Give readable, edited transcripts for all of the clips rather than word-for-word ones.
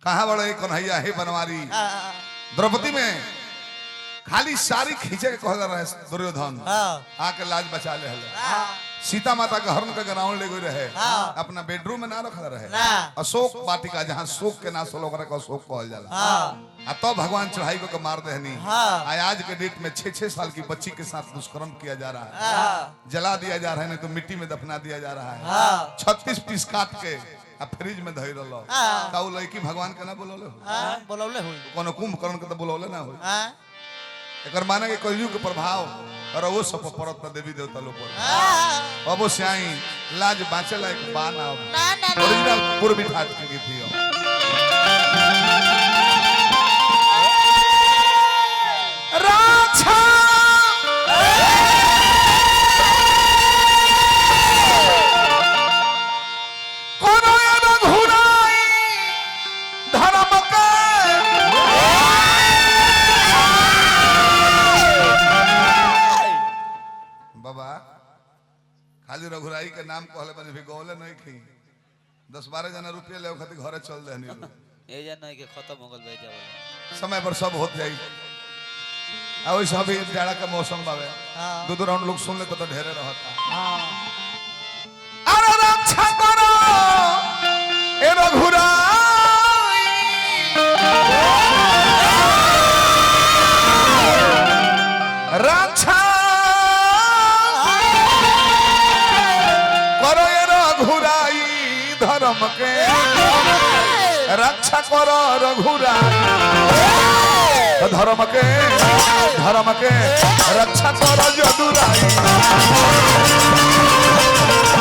कहाँ बड़े कन्हैया हे बनवारी। द्रौपदी में खाली सारी खींचे के कहल रहे दुर्योधन आके लाज बचा ले सीता माता का हरण का ग्राउंड ले गई रहे अपना बेडरूम में ना रखल रहे अशोक वाटिका जहाँ शोक के ना सोलो को अशोक कहल जाला तो भगवान चढ़ाई को मार देहनी आज के डेट में 6-6 साल की बच्ची के साथ दुष्कर्म किया जा रहा है जला दिया जा रहा है नहीं तो मिट्टी में दफना दिया जा रहा है 36 पीस काट के फ्रिज में धइल रहो ताऊ लड़की भगवान के ना बोलौले हो कोनो कुंभकर्ण के तो बोलौले ना हो एकर माने के कलयुग के प्रभाव और वो सब परत पर देवी देवता लोग पर अब स्याई लाज बाचे लायक बाना ओरिजिनल पूर्वी ठाट के गीत हियो राछा कोनो एना घुराई धर्म के बाबा खाली रघुराई के नाम कहले बने भी गौले नहीं खी 10-12 जना रुपया ले खातिर घरे चल देहनी ए जना के खत्म हो गल भेजा वाला समय पर सब होत जाई आ वैसे अभी जाड़ा का मौसम बावे दो राउंड लोग सुन ले तो ढेरे रहता अरे रक्षा करो ए रघुराई रक्षा धर्म के रक्षा करो रघुराई धर्म के रक्षा करो जदुराई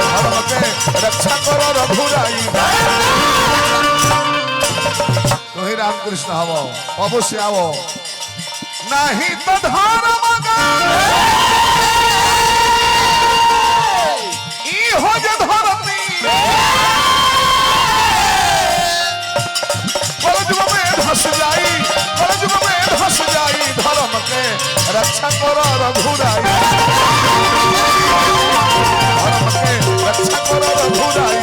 धर्म के रक्षा करो रघुराई तो ही रामकृष्ण हवो अवश्य आवो नहीं तो धर्म हो जे धर्मी धस जाई धर्म के रक्षा करो रघुराई धर्म के रक्षा करो रघुराई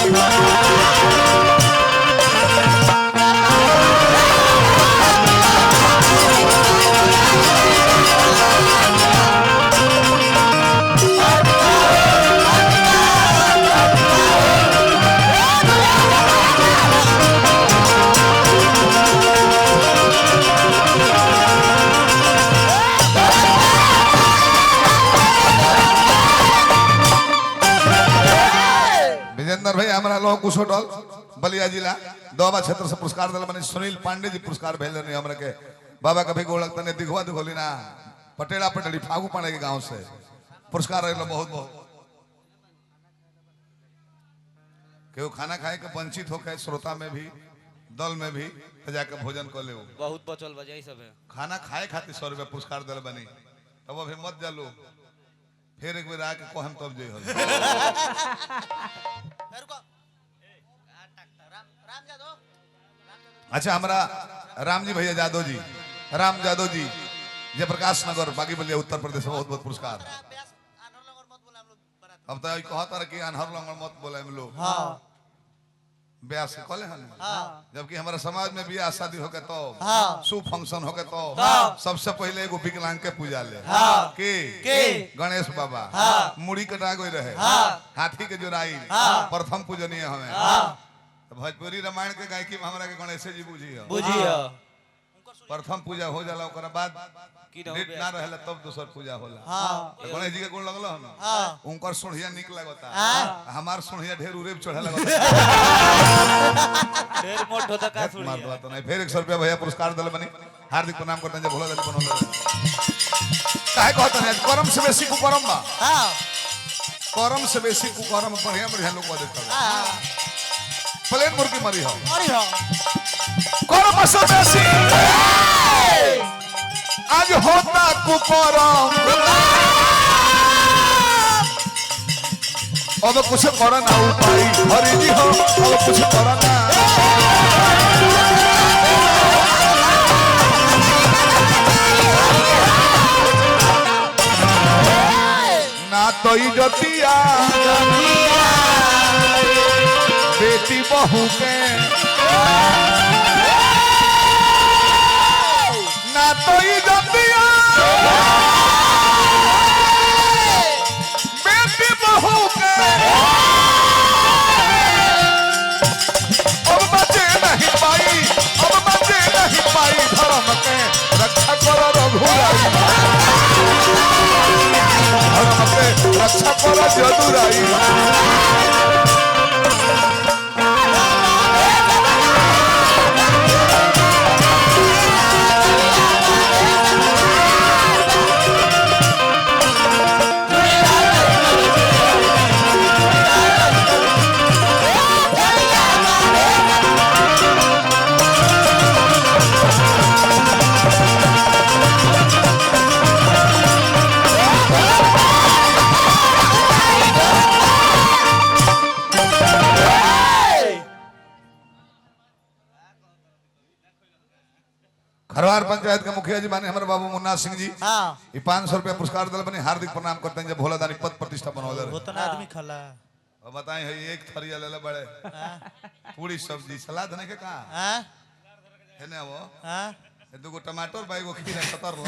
भाई हमारा लोग कुशोटल बलिया जिला दोबा क्षेत्र से पुरस्कार दिला बने सुनील पांडे जी पुरस्कार भेजले नहीं हमरा के बाबा कभी गोलक तने दिखवा दिखोली ना पटेला पटेली फागू पाने के गांव से पुरस्कार रहलो बहुत बहुत केहू खाना खाए के वंचित होके श्रोता में भी दल में भी जाके भोजन कर ले बहुत बचल बजाई सब है खाना खाए खातिर 100 रुपया पुरस्कार दिल बनी तब अभी मत जालो फिर एक बार आके को हम तब जे हो अच्छा हमारा राम जी भैया जादव जी राम जादव जी जयप्रकाश नगर बागी बलिया उत्तर प्रदेश में बहुत बहुत पुरस्कार अब तो कहता कि अनहर लंगर मत बोले हम लोग ब्याह से कले हन जबकि हमारा समाज में ब्याह शादी होके तो शुभ फंक्शन होके तो सबसे पहले एगो विकलांग के पूजा ले के गणेश बाबा मुड़ी कटा गई रहे हाथी के जोराई प्रथम पूजनीय हमें भोजपुरी रामायण के गायकी में हमरा के गणेश जी बुझियो प्रथम पूजा हो जाला ओकरा बाद डेट ना रहला तब दूसर पूजा होला गणेश जी के गुण लगलो न उनकर सुढ़िया निक लगता हमार सुढ़िया ढेर उरेब चढ़ा लगता ढेर मोट होता का सुढ़िया मार दवा तो नहीं फिर 100 रुपया भैया पुरस्कार दल बनी हार्दिक प्रणाम करते हैं जब भोला दल बनोले काहे कहत है करम से बेसी कुकरम बा करम से बेसी कुकरम बढ़िया बढ़िया लोग देता प्लेन मुर्गी मरी हो करम से बेसी आज होता कुकरम अब कुछ करना उपाय हरि जी हो अब कुछ करना ना तो इज्जतिया बेटी बहू के रक्षा कर जदुराई खरवार पंचायत के मुखिया जी माने हमारे बाबू मुन्ना सिंह जी हाँ ये 500 रुपया पुरस्कार दल बनी हार्दिक प्रणाम करते हैं जब भोला दानी पद प्रतिष्ठा बनौले रहे। उतना आदमी खला अब बताएं है एक थरिया ले ले बड़े पूरी सब्जी सलाद नहीं के कहा हाँ है ना वो हाँ दुगो टमाटर बाईगो खीरा सतर लो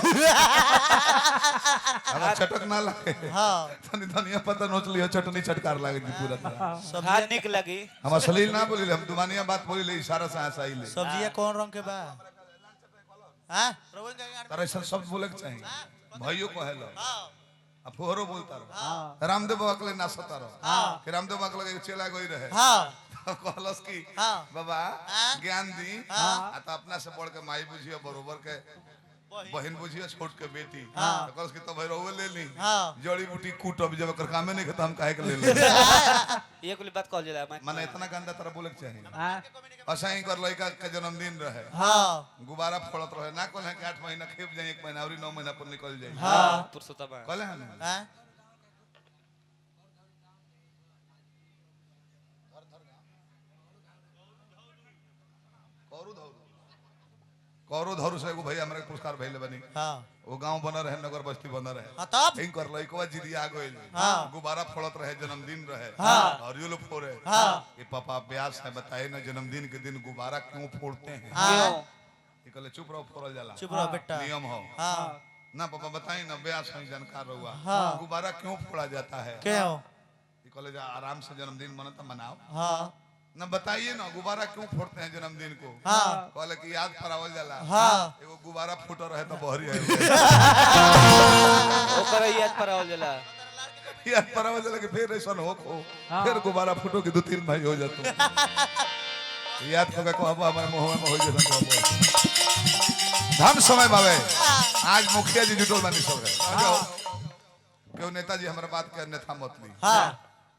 अगर चटक ना लगे हाँ तनी धनिया पत्ता नोच लियो चटनी चटकार लागे जी पूरा तरह हाथ निक लगी हम असलील ना बोली हम दुमानिया बात बोली ले इशारा से हंसाई ले सब्जियां कौन रंग के बा हाँ तारा ऐसा शब्द बोले के चाहिए भाइयों को हेलो अब फोरो बोलता रहो रामदेव बाबा के लिए नाचता रहो कि रामदेव बाबा के लगे चला गई रहे हाँ कहलस की हाँ। बाबा हाँ। ज्ञान दी हाँ। आ तो अपना से बढ़ के माई बुझियो बरोबर के बहन बुझियो छोट के बेटी हाँ। तो कहलस की तो भाई रोवे ले ली हाँ। जड़ी बूटी कूट अब जब कर कामे नहीं खत्म हम काहे के ले ले ये कुली बात कहल जाला माने इतना गंदा तरह बोले के चाहिए ऐसा ही कर लड़का के जन्मदिन रहे हाँ गुब्बारा फोड़त रहे ना कहले कि 8 महीना खेप जाए 1 महीना और 9 महीना पर निकल जाए हाँ पुरुषोत्तम कहले हैं ना हाँ कौरो धौरू से एगो भैया हमरा के पुरस्कार भइले बनी हाँ वो गांव बना रहे नगर बस्ती बना रहे हाँ तब इन कर लइकवा जिदिया गइल हाँ। गुब्बारा फोड़त रहे जन्मदिन रहे हाँ। और ये लोग फोड़े हाँ। ये पापा ब्यास है बताए ना जन्मदिन के दिन गुब्बारा क्यों फोड़ते हैं हाँ ये कहले चुप रहो फोड़ल जाला चुप रहो बेटा नियम हो हाँ ना पापा बताई ना ब्यास है जानकार रहुआ हाँ। गुब्बारा क्यों फोड़ा जाता है क्यों ये कहले जा आराम से जन्मदिन मनाता मनाओ हाँ ना बताइए ना गुब्बारा क्यों फोड़ते हैं जन्मदिन को हाँ कहले कि याद करावल जाला हाँ एगो गुब्बारा फूटो रहे तो बहरी आए ओकर याद पर आवल जाला याद करावल जाला कि फिर ऐसा हो फिर गुब्बारा फूटो कि 2-3 भाई हो जातो याद करके को अब हमारे मुंह में हो जतो धन समय बाबे आज मुखिया जी जुटल बानी सब है क्यों नेताजी हमारे बात के अन्यथा मत ली हाँ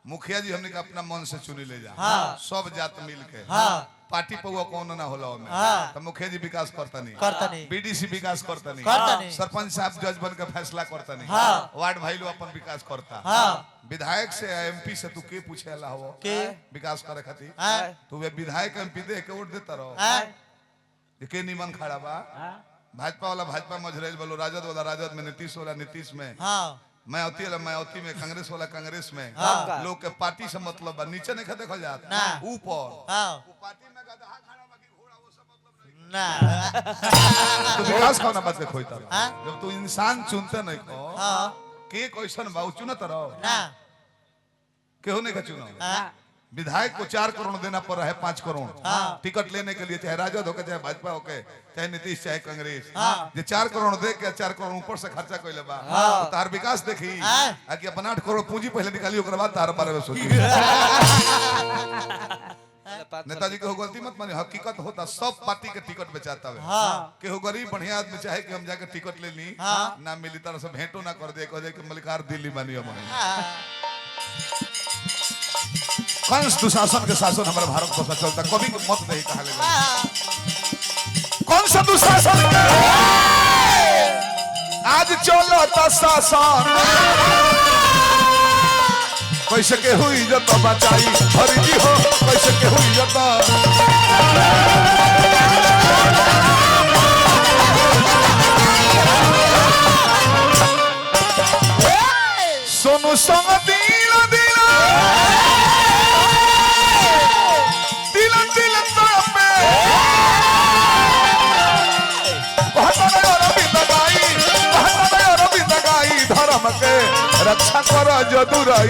मुखिया जी हमने का अपना मन से चुनी ले जा हाँ। सब जात मिल के हाँ पार्टी पौवा कौन ना होला में हाँ। तो मुखिया जी विकास करता नहीं करता नहीं बीडीसी विकास करता करता नहीं। नहीं सरपंच साहब जज बन के फैसला करता नहीं हाँ। वार्ड भाई लोग अपन विकास करता हाँ विधायक से एमपी से तू के पूछे ला हो के विकास करे खातिर हाँ तू वे विधायक एमपी दे के वोट देता रहो हाँ के निमन खड़ा बा भाजपा वाला भाजपा मझरेल बोलो राजद वाला राजद में नीतीश वाला नीतीश में हाँ मायावती वाला मायावती में कांग्रेस वाला कांग्रेस में हाँ। लोग के पार्टी से मतलब बा नीचे नहीं देखल जात ना। ऊपर हाँ पार्टी में गधा खड़ा बाकी घोड़ा वो सब मतलब ना तो विकास कौन बात देखो इतना हाँ? जब तू इंसान चुनते नहीं को हाँ के क्वेश्चन बा उ चुनत रहो ना केहू नहीं का चुनो हाँ विधायक को 4 करोड़ देना पड़ रहा है 5 करोड़ हाँ। टिकट लेने के लिए चाहे राजद हो के चाहे भाजपा हो के चाहे नीतीश चाहे कांग्रेस हाँ। जे 4 करोड़ दे के 4 करोड़ ऊपर से खर्चा कइले बा हाँ। तो तार विकास देखी हाँ। आ कि अपन 8 करोड़ पूंजी पहले निकाली ओकर बाद तार बारे में सोची नेताजी के हो गलती मत मानी हकीकत होता सब पार्टी के टिकट बेचाता है हाँ केहू गरीब बढ़िया आदमी चाहे कि हम जाके टिकट ले ली हाँ। ना मिली तरह से भेंटो ना कर दे कह दे कि मलिकार दिल्ली मानी हम हाँ कंस दुशासन के शासन हमारे भारत वर्ष चलता कभी मत नहीं कहा ले हाँ कौन सा दुशासन के आज चलो तो शासन कैसे के हुई इज्जत बचाई हरि जी हो कैसे के हुई इज्जत सोनू संग दिल दिल दिल दिल पे धर्म के रक्षा कर जदुराई